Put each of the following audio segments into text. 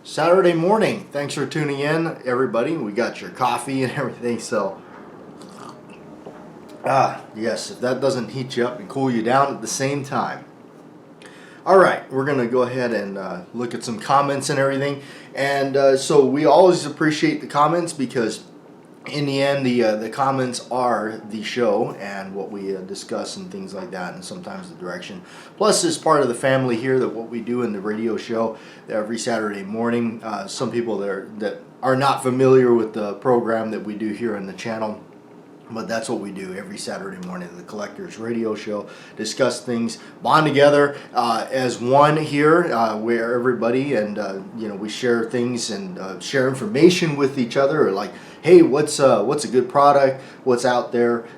Saturday morning. Thanks for tuning in, everybody. We got your coffee and everything. So, yes, if that doesn't heat you up and cool you down at the same time. All right, we're going to go ahead and look at some comments and everything. And so we always appreciate the comments because in the end, the comments are the show and what we discuss and things like that, and sometimes the direction. Plus, it's part of the family here that what we do in the radio show every Saturday morning. Some people that are not familiar with the program that we do here on the channel. But that's what we do every Saturday morning, the Collectors Radio Show. Discuss things, bond together as one here, where everybody and we share things and share information with each other. Or like, hey, what's a good product? What's out there?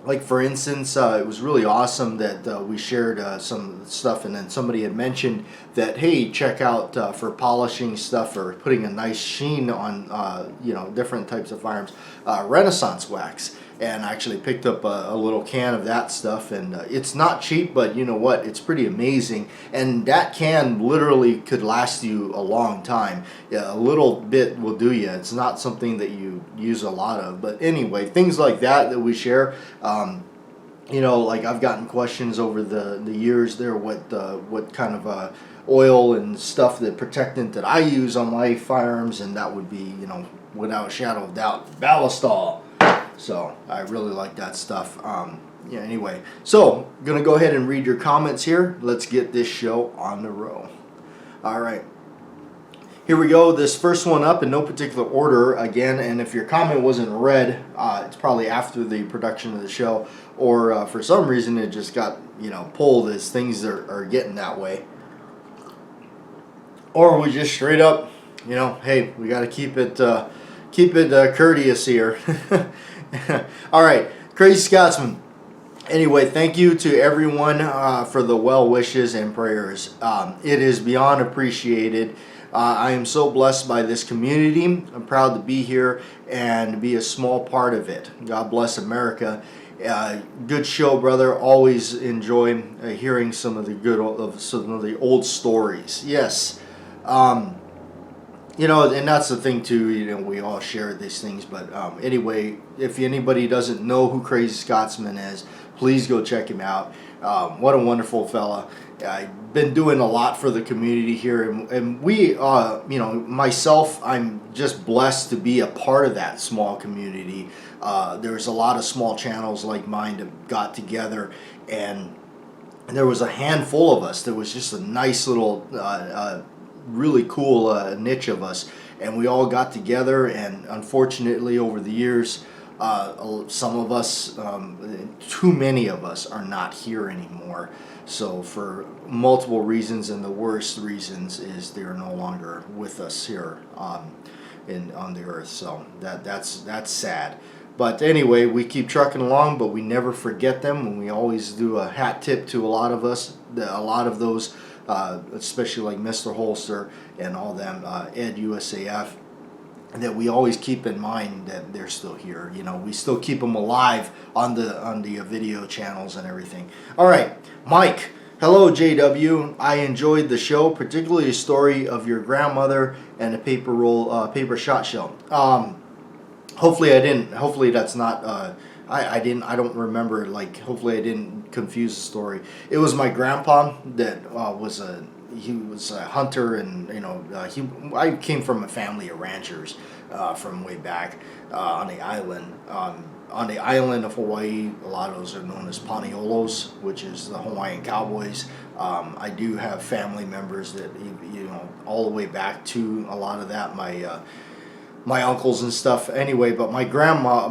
Like for instance, it was really awesome that we shared some stuff, and then somebody had mentioned that, hey, check out for polishing stuff or putting a nice sheen on different types of firearms, Renaissance wax. And I actually picked up a little can of that stuff, and it's not cheap, but you know what? It's pretty amazing. And that can literally could last you a long time. Yeah, a little bit will do you. It's not something that you use a lot of. But anyway, things like that we share. Like I've gotten questions over the years there, what kind of oil and stuff, the protectant that I use on my firearms, and that would be, without a shadow of doubt, Ballistol. So I really like that stuff. Anyway, so gonna go ahead and read your comments here. Let's get this show on the road. All right, here we go. This first one up in no particular order again, and if your comment wasn't read, it's probably after the production of the show, or for some reason it just got pulled as things are getting that way, or we just straight up, hey, we got to keep it courteous here. All right, Crazy Scotsman. Anyway, thank you to everyone for the well wishes and prayers. It is beyond appreciated. I am so blessed by this community. I'm proud to be here and be a small part of it. God bless America. Good show, brother. Always enjoy hearing some of the old stories. Yes. And that's the thing too, we all share these things, but anyway, if anybody doesn't know who Crazy Scotsman is, please go check him out. What a wonderful fella. I've been doing a lot for the community here, and we, myself, I'm just blessed to be a part of that small community. There's a lot of small channels like mine that got together, and there was a handful of us. There was just a nice little really cool niche of us, and we all got together, and unfortunately over the years some of us, too many of us, are not here anymore. So for multiple reasons, and the worst reasons is they're no longer with us here on the earth. So that's sad. But anyway, we keep trucking along, but we never forget them, and we always do a hat tip to a lot of us, a lot of those, especially like Mr. Holster and all them, Ed USAF, that we always keep in mind that they're still here. We still keep them alive on the video channels and everything. All right, Mike. Hello, JW. I enjoyed the show, particularly the story of your grandmother and the paper shot shell. Hopefully I didn't. Hopefully that's not. I didn't. I don't remember. Hopefully I didn't confuse the story. It was my grandpa that he was a hunter, and I came from a family of ranchers from way back on the island. On the island of Hawaii, a lot of those are known as Paneolos, which is the Hawaiian cowboys. I do have family members that all the way back to a lot of that. My uncles and stuff. Anyway, but my grandpa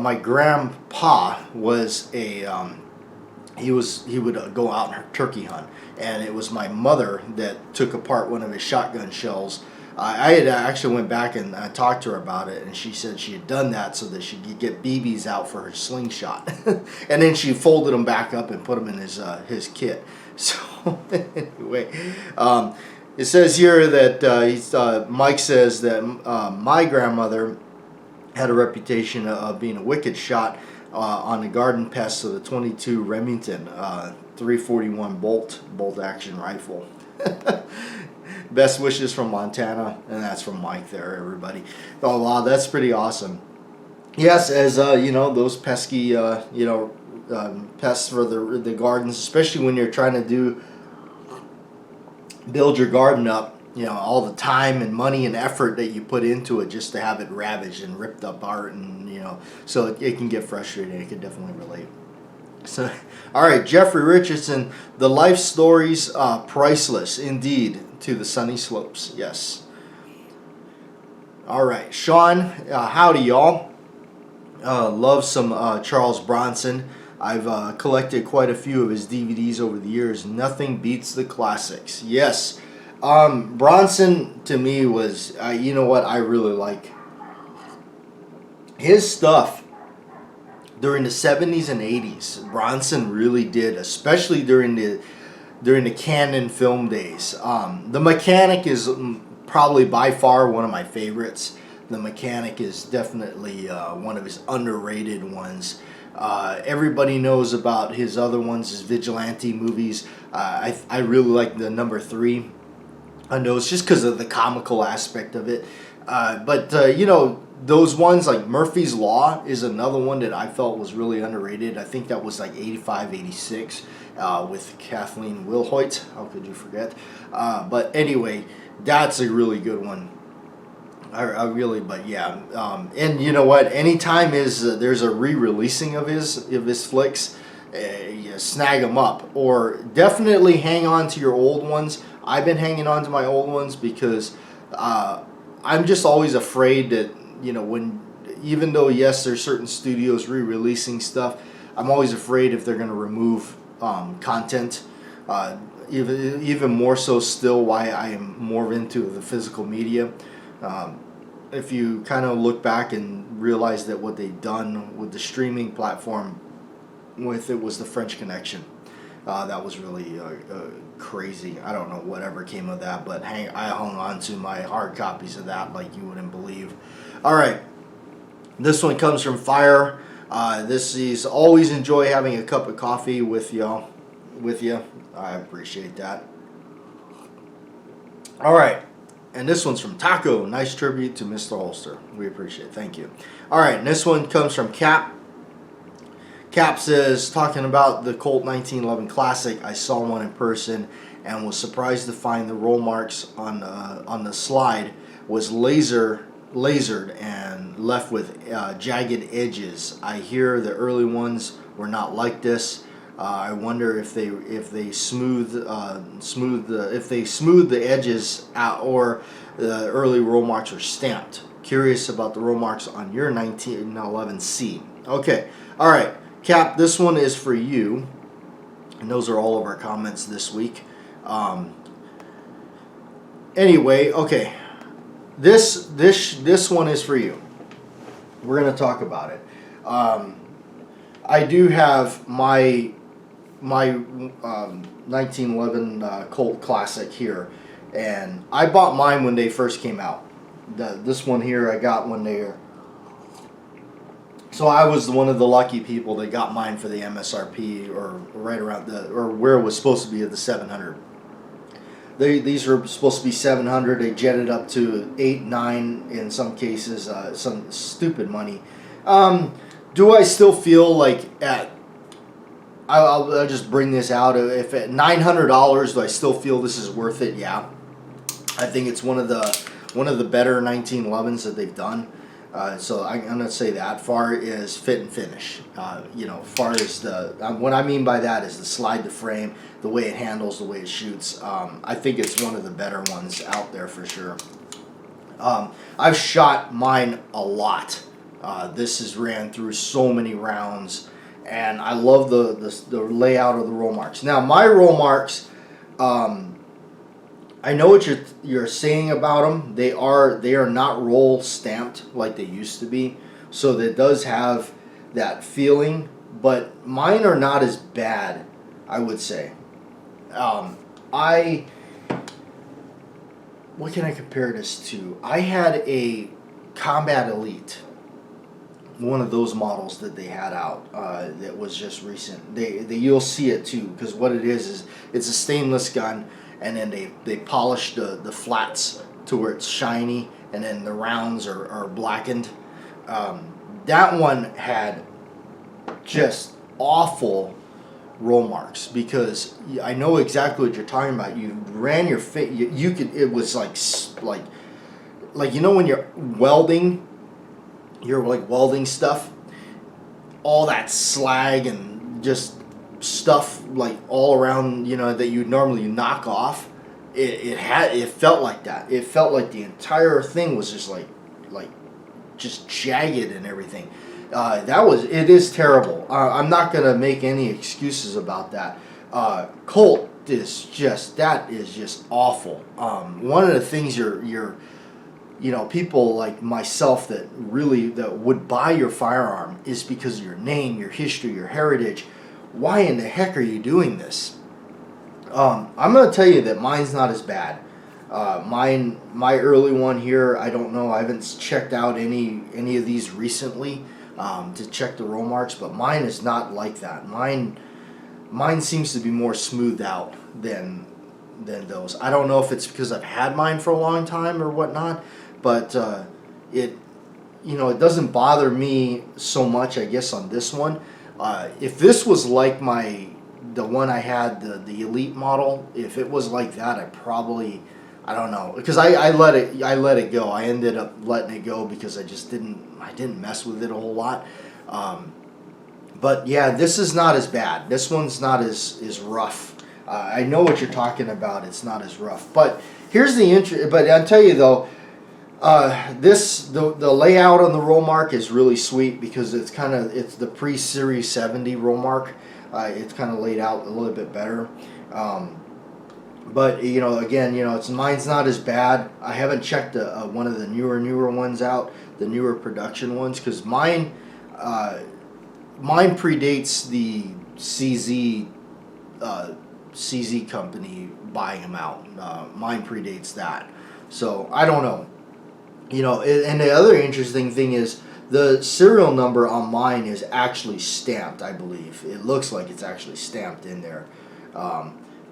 was he would go out and turkey hunt, and it was my mother that took apart one of his shotgun shells. I had actually went back and talked to her about it, and she said she had done that so that she could get BBs out for her slingshot, and then she folded them back up and put them in his kit. So anyway. It says here that Mike says that my grandmother had a reputation of being a wicked shot on the garden pest of the 22 Remington 341 bolt action rifle. Best wishes from Montana, and that's from Mike there, everybody. Oh, wow, that's pretty awesome. Yes, as those pesky, pests for the gardens, especially when you're trying to build your garden up, all the time and money and effort that you put into it just to have it ravaged and ripped apart, and so it can get frustrating. I can definitely relate. So, all right, Jeffrey Richardson, the life stories, priceless indeed to the sunny slopes. Yes. All right, Sean, howdy y'all. Love some Charles Bronson. I've collected quite a few of his DVDs over the years. Nothing beats the classics. Yes. Bronson to me was, you know what, I really like his stuff during the 70s and 80s. Bronson really did, especially during the Canon film days. The Mechanic is probably by far one of my favorites. The Mechanic is definitely one of his underrated ones. Everybody knows about his other ones, his vigilante movies. I really like the number 3. I know it's just because of the comical aspect of it. But those ones like Murphy's Law is another one that I felt was really underrated. I think that was like 85, 86 with Kathleen Wilhoit. How could you forget? But anyway, that's a really good one. But yeah. And you know what? Anytime there's a re-releasing of his flicks, you snag them up. Or definitely hang on to your old ones. I've been hanging on to my old ones because I'm just always afraid that, even though, yes, there's certain studios re-releasing stuff, I'm always afraid if they're going to remove content. Even more so still why I am more into the physical media. If you kind of look back and realize that what they've done with the streaming platform with it was the French Connection. That was really crazy. I don't know whatever came of that, but I hung on to my hard copies of that like you wouldn't believe. All right, this one comes from Fire. This is always enjoy having a cup of coffee with you. I appreciate that. All right, and this one's from Taco. Nice tribute to Mr. Holster. We appreciate it. Thank you. All right, and this one comes from Cap. Cap says, talking about the Colt 1911 Classic, I saw one in person and was surprised to find the roll marks on the slide was lasered and left with jagged edges. I hear the early ones were not like this. I wonder if they smooth the edges out, or the early roll marks were stamped. Curious about the roll marks on your 1911C. Okay, all right. Cap, this one is for you, and those are all of our comments this week. Anyway, okay, this one is for you. We're gonna talk about it. I do have my 1911 Colt Classic here, and I bought mine when they first came out. This one here I got when they. So I was one of the lucky people that got mine for the MSRP, or right around or where it was supposed to be at the 700. These were supposed to be 700. They jetted up to 8, 9 in some cases. Some stupid money. Do I still feel like I'll just bring this out. If at $900, do I still feel this is worth it? Yeah, I think it's one of the better 1911s that they've done. So I'm going to say that far as fit and finish. Far as what I mean by that is the slide to frame, the way it handles, the way it shoots. I think it's one of the better ones out there for sure. I've shot mine a lot. This has ran through so many rounds, and I love the layout of the roll marks. Now my roll marks, I know what you're saying about them. They are not roll stamped like they used to be, so that does have that feeling. But mine are not as bad, I would say. What can I compare this to? I had a Combat Elite, one of those models that they had out that was just recent. You'll see it too, because what it is it's a stainless gun. and then they polish the flats to where it's shiny, and then the rounds are blackened. That one had just awful roll marks, because I know exactly what you're talking about. You ran your you could, it was like you know when you're welding, stuff, all that slag and just stuff like all around, that you normally knock off. It felt like that. It felt like the entire thing was just like just jagged and everything. It is terrible. I'm not gonna make any excuses about that. Colt is just awful. One of the things you're people like myself that would buy your firearm is because of your name, your history, your heritage. Why in the heck are you doing this? I'm gonna tell you that mine's not as bad. My early one here, I don't know. I haven't checked out any of these recently to check the roll marks, but mine is not like that. Mine seems to be more smoothed out than those. I don't know if it's because I've had mine for a long time or whatnot, but it doesn't bother me so much, I guess, on this one. If this was like the one I had, the Elite model, if it was like that, I don't know, because I let it go. I ended up letting it go because I didn't mess with it a whole lot. But yeah, this is not as bad. This one's not as rough. I know what you're talking about. It's not as rough. But here's the interest. But I'll tell you though, the layout on the roll mark is really sweet, because it's the pre-Series 70 roll mark. It's kind of laid out a little bit better. But again, mine's not as bad. I haven't checked one of the newer ones out, the newer production ones, because mine predates the CZ company buying them out. Mine predates that, so I don't know. And the other interesting thing is the serial number on mine is actually stamped. I believe it looks like it's actually stamped in there,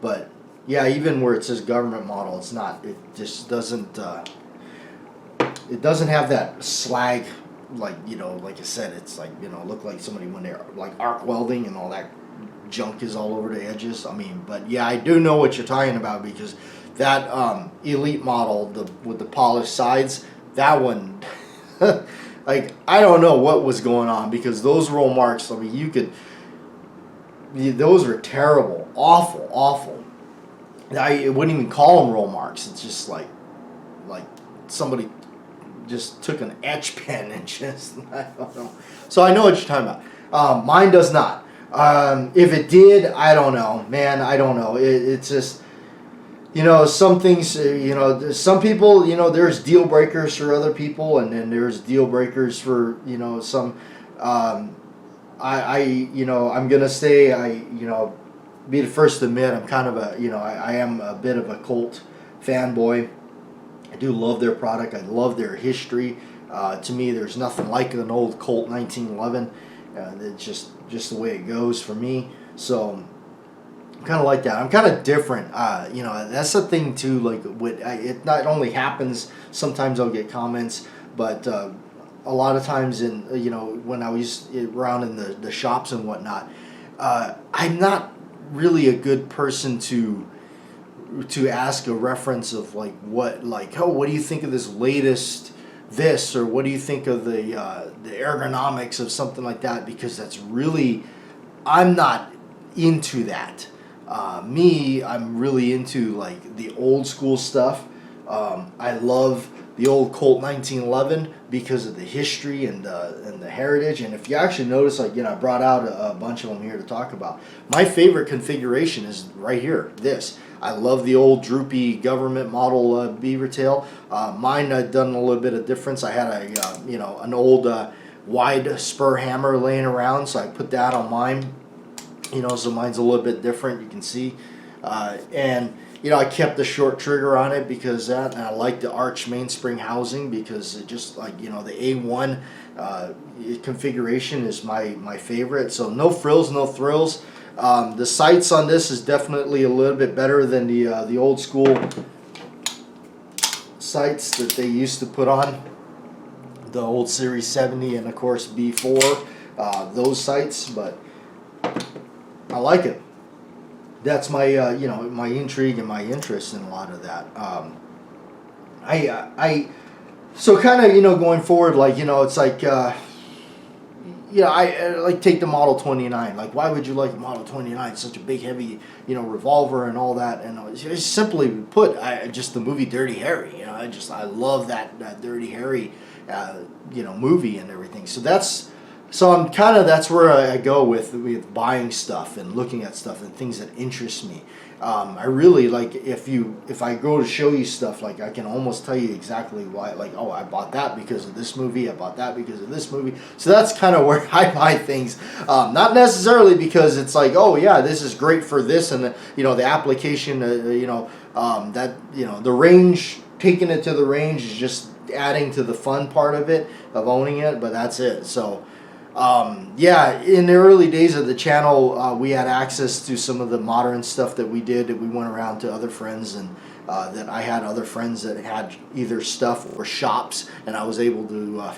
but. Yeah, even where it says government model, it's not. It just doesn't. It doesn't have that slag, like I said. It's like look like somebody when they're like arc welding and all that junk is all over the edges. I mean, but yeah, I do know what you're talking about, because that Elite model, with the polished sides, that one, like I don't know what was going on, because those roll marks. I mean, those are terrible, awful. I wouldn't even call them roll marks. It's just like somebody just took an etch pen and just, I don't know. So I know what you're talking about. Mine does not. If it did, I don't know, man. I don't know. It's just, some things, some people, there's deal breakers for other people, and then there's deal breakers for, some. I'm gonna say be the first to admit I'm kind of I am a bit of a Colt fanboy. I do love their product. I love their history. To me, there's nothing like an old Colt 1911. It's just the way it goes for me. So I'm kind of like that. I'm kind of different. That's the thing too. Like it not only happens. Sometimes I'll get comments, but a lot of times when I was around in the shops and whatnot, I'm not really a good person to ask a reference of what do you think of this latest or what do you think of the ergonomics of something like that, because that's really, I'm not into that. I'm really into the old school stuff. I love the old Colt 1911 because of the history and the heritage. And if you actually notice, I brought out a bunch of them here to talk about. My favorite configuration is right here. This. I love the old droopy government model beaver tail. Mine I've done a little bit of difference. I had an old wide spur hammer laying around, so I put that on mine. So mine's a little bit different. You can see, and I kept the short trigger on it because and I like the arch mainspring housing because it just the A1 configuration is my favorite. So no frills, no thrills. The sights on this is definitely a little bit better than the old school sights that they used to put on, the old Series 70 and of course B4, those sights. But I like it. That's my you know, my intrigue and my interest in a lot of that. So kind of, you know, going forward, like, you know, it's like, you know, I like take the Model 29. Like, why would you like a Model 29? It's such a big, heavy, you know, revolver and all that. And it's simply put, just the movie Dirty Harry. You know, I love that Dirty Harry, you know, movie and everything. So I'm kind of, that's where I go with buying stuff and looking at stuff and things that interest me. I really like, if I go to show you stuff, like I can almost tell you exactly why, like, oh, I bought that because of this movie, I bought that because of this movie. So that's kind of where I buy things. Not necessarily because it's like, oh yeah, this is great for this, and you know, the application, you know, that, you know, the range, taking it to the range is just adding to the fun part of it, of owning it, but that's it. So yeah, in the early days of the channel, we had access to some of the modern stuff that we did. We went around to other friends, and that I had other friends that had either stuff or shops, and I was able to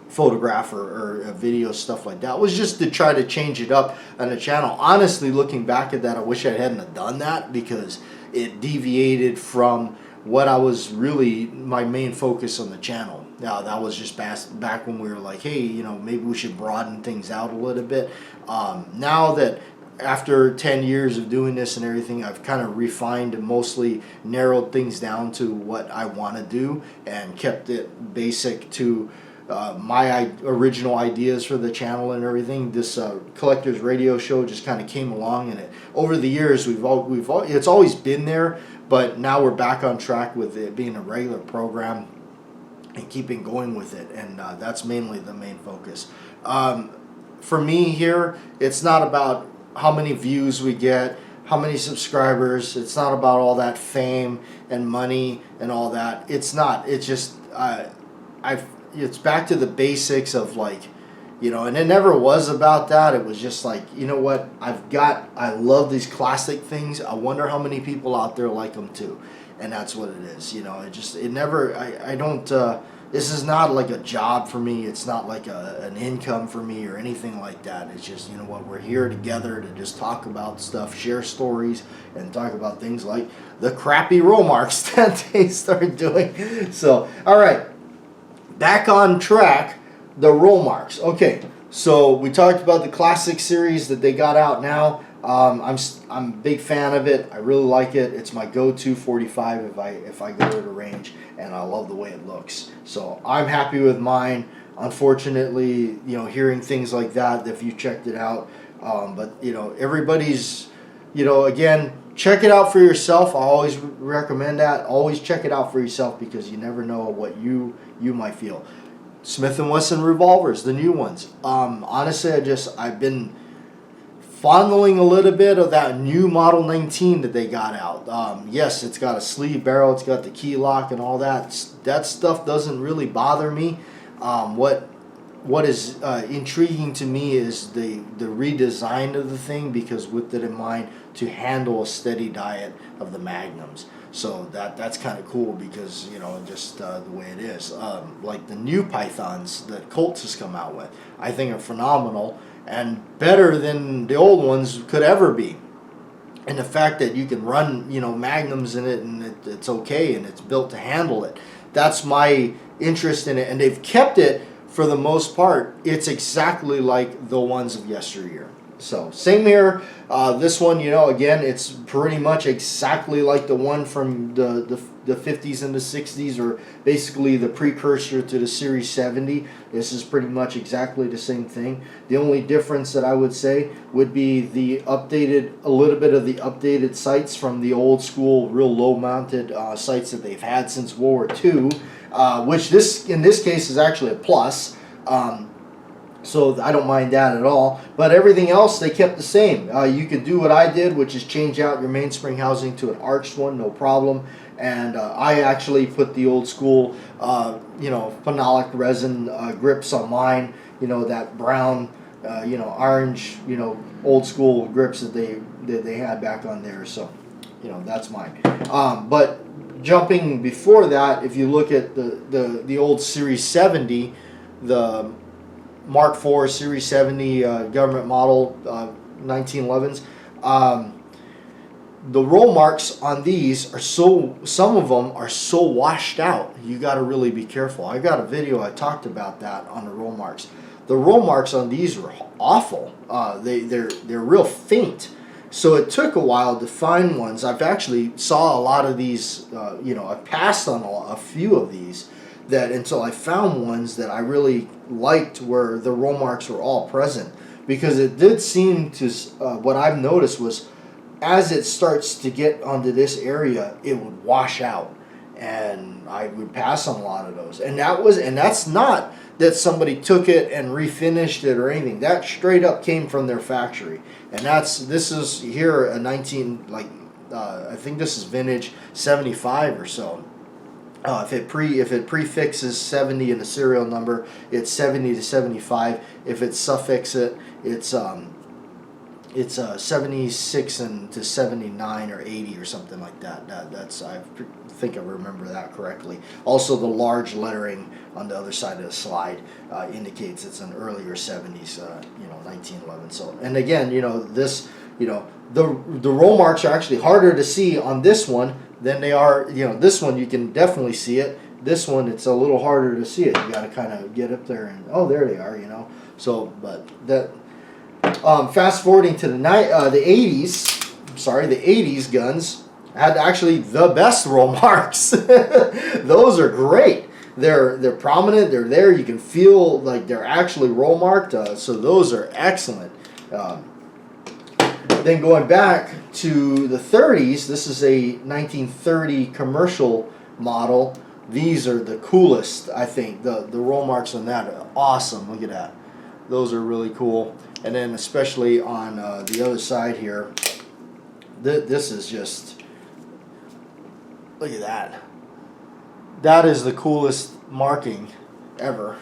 photograph or video stuff like that. It was just to try to change it up on the channel. Honestly, looking back at that, I wish I hadn't have done that, because it deviated from what I was really, my main focus on the channel. Now, that was just back when we were like, hey, you know, maybe we should broaden things out a little bit. Now that after 10 years of doing this and everything, I've kind of refined and mostly narrowed things down to what I want to do, and kept it basic to my original ideas for the channel and everything. This collector's radio show just kind of came along, and over the years it's always been there, but now we're back on track with it being a regular program and keeping going with it, and that's mainly the main focus. For me here, it's not about how many views we get, how many subscribers. It's not about all that fame and money and all that. It's not. It's just it's back to the basics of, like, you know, and it never was about that. It was just like, you know what, I love these classic things. I wonder how many people out there like them too. And that's what it is, you know. I don't, this is not like a job for me. It's not like an income for me or anything like that. It's just, you know what, we're here together to just talk about stuff, share stories, and talk about things like the crappy roll marks that they started doing. So, all right, back on track. The roll marks. Okay, so we talked about the classic series that they got out now. I'm a big fan of it. I really like it. It's my go-to 45 if I go to the range, and I love the way it looks. So I'm happy with mine. Unfortunately, you know, hearing things like that, if you checked it out, but you know, everybody's, you know, again, check it out for yourself. I always recommend that. Always check it out for yourself, because you never know what you might feel. Smith & Wesson revolvers, the new ones. Honestly, I've been fondling a little bit of that new Model 19 that they got out. Yes, it's got a sleeve barrel, it's got the key lock and all that. That stuff doesn't really bother me. What is intriguing to me is the redesign of the thing, because with it in mind to handle a steady diet of the Magnums. So that's kind of cool, because, you know, just the way it is. Like the new Pythons that Colt has come out with, I think are phenomenal and better than the old ones could ever be. And the fact that you can run, you know, Magnums in it, and it's okay, and it's built to handle it. That's my interest in it, and they've kept it for the most part. It's exactly like the ones of yesteryear. So same here. This one, you know, again, it's pretty much exactly like the one from the 50s and the 60s, or basically the precursor to the Series 70. This is pretty much exactly the same thing. The only difference that I would say would be a little bit of the updated sights from the old school, real low mounted sights that they've had since World War II, which in this case is actually a plus. So I don't mind that at all. But everything else, they kept the same. You could do what I did, which is change out your mainspring housing to an arched one, no problem. And I actually put the old school, you know, phenolic resin grips on mine. You know, that brown you know, orange, you know, old school grips that they had back on there. So, you know, that's mine. But jumping before that, if you look at the old Series 70, the Mark IV Series 70 government model 1911s. The roll marks on these are some of them are so washed out. You got to really be careful. I got a video I talked about that on the roll marks. The roll marks on these are awful. They're real faint. So it took a while to find ones. I've actually saw a lot of these. You know, I passed on a few of these that until I found ones that I really liked where the roll marks were all present, because it did seem to what I've noticed was, as it starts to get onto this area, it would wash out, and I would pass on a lot of those. And that's not that somebody took it and refinished it or anything. That straight up came from their factory. And this is here a 19, like I think this is vintage 75 or so. If it prefixes 70 in the serial number, it's 70 to 75. If it suffix it, it's 76 and to 79 or 80 or something like that. That's I think I remember that correctly. Also, the large lettering on the other side of the slide indicates it's an earlier 70s, you know, 1911. So, and again, you know, this, you know, the roll marks are actually harder to see on this one than they are. You know, this one you can definitely see it. This one, it's a little harder to see it. You got to kind of get up there and, oh, there they are. You know. So, but that. Fast forwarding to the 80s, the 80s guns had actually the best roll marks. Those are great. They're prominent. They're there. You can feel like they're actually roll marked. So those are excellent. Then going back to the 30s, this is a 1930 commercial model. These are the coolest, I think. The roll marks on that are awesome. Look at that. Those are really cool. And then especially on the other side here, this is just, look at that. That is the coolest marking ever.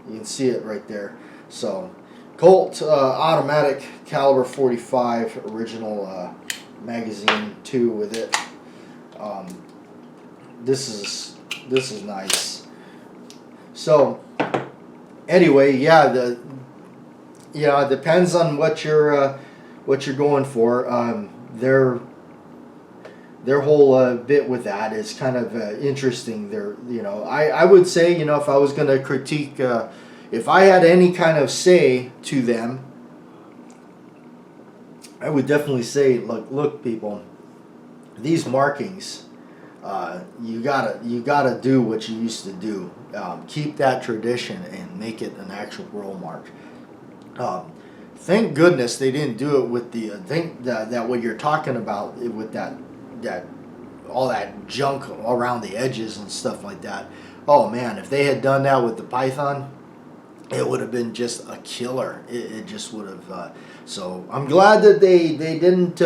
You can see it right there. So, Colt automatic caliber 45 original magazine 2 with it. This is nice. So anyway, yeah, it depends on what you're going for. Their whole bit with that is kind of interesting. I would say, you know, if I was going to critique, if I had any kind of say to them, I would definitely say, look, people, these markings, you gotta do what you used to do. Keep that tradition and make it an actual roll mark. Thank goodness they didn't do it with the that what you're talking about with that all that junk around the edges and stuff like that. Oh man, if they had done that with the Python, it would have been just a killer. It just would have. So I'm glad that they didn't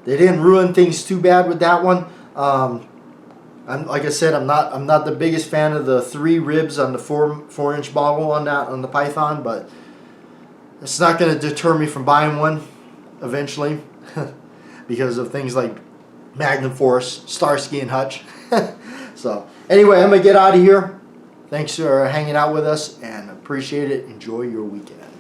ruin things too bad with that one. Like I said, I'm not the biggest fan of the 3 ribs on the 4-inch bottle on the Python, but it's not going to deter me from buying one eventually because of things like Magnum Force, Starsky and Hutch. So anyway, I'm going to get out of here. Thanks for hanging out with us and appreciate it. Enjoy your weekend.